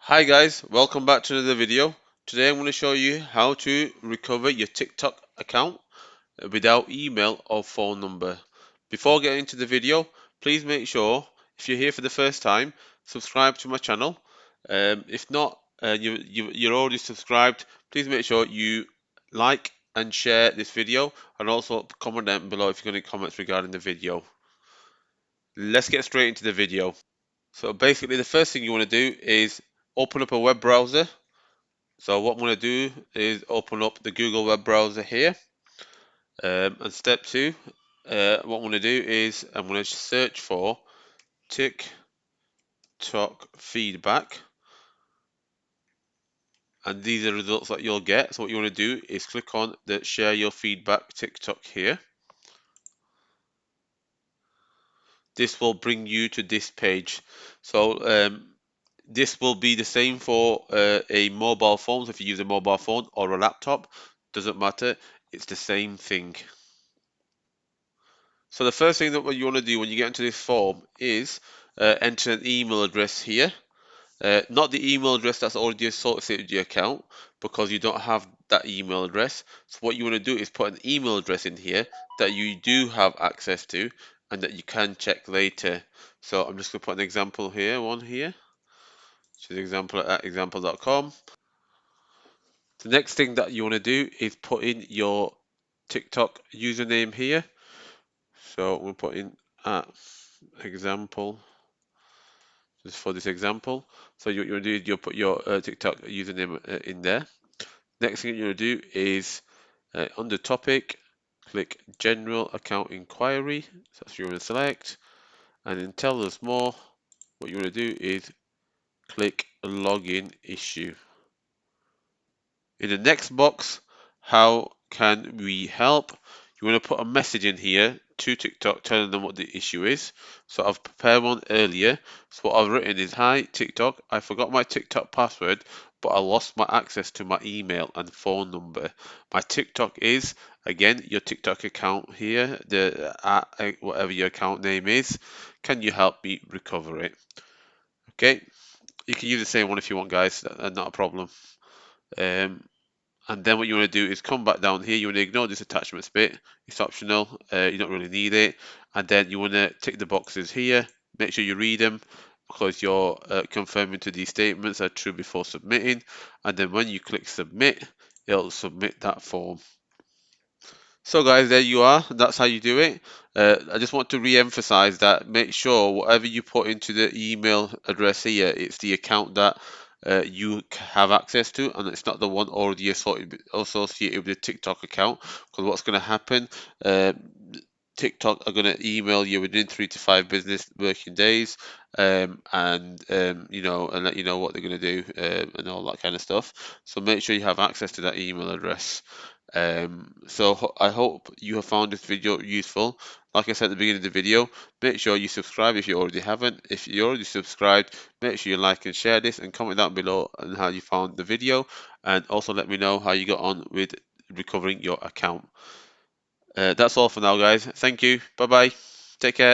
Hi guys, welcome back to another video. Today I'm going to show you how to recover your TikTok account without email or phone number. Before getting into the video, please make sure if you're here for the first time, subscribe to my channel. If not, you're already subscribed, please make sure you like and share this video and also comment down below if you've got any comments regarding the video. Let's get straight into the video. So basically the first thing you want to do is open up a web browser. So what I'm going to do is open up the Google web browser here. And step two, what I'm going to do is I'm going to search for TikTok feedback. And these are the results that you'll get. So what you want to do is click on the share your feedback TikTok here. This will bring you to this page. So this will be the same for a mobile phone. So if you use a mobile phone or a laptop, doesn't matter. It's the same thing. So the first thing that what you want to do when you get into this form is enter an email address here. Not the email address that's already associated with your account because you don't have that email address. So what you want to do is put an email address in here that you do have access to and that you can check later. So I'm just going to put an example here, one here, which is example at example.com. The next thing that you want to do is put in your TikTok username here. So we'll put in at example. Just for this example. So you'll do, you'll put your TikTok username in there. Next thing you'll do is under topic, click general account inquiry. So that's what you want to select. And then tell us more. What you want to do is click login issue. In the next box, how can we help? You want to put a message in here to TikTok telling them what the issue is. So I've prepared one earlier. So what I've written is, hi TikTok, I forgot my TikTok password, but I lost my access to my email and phone number. My TikTok is, again, your TikTok account here, the whatever your account name is. Can you help me recover it? Okay, you can use the same one if you want, guys. That's not a problem. And then what you want to do is come back down here. You want to ignore this attachments bit. It's optional. You don't really need it. And then you want to tick the boxes here. Make sure you read them because you're confirming to these statements are true before submitting. And then when you click submit, it'll submit that form. So guys, there you are. That's how you do it. I just want to re-emphasize that make sure whatever you put into the email address here, it's the account that you have access to, and it's not the one already associated with the TikTok account. Because what's going to happen, TikTok are going to email you within 3 to 5 business working days, and you know, and let you know what they're going to do and all that kind of stuff. So make sure you have access to that email address. So I hope you have found this video useful. Like I said at the beginning of the video, make sure you subscribe if you already haven't. If you already subscribed, make sure you like and share this and comment down below on how you found the video, and also let me know how you got on with recovering your account. That's all for now, guys. Thank you. Bye bye. Take care.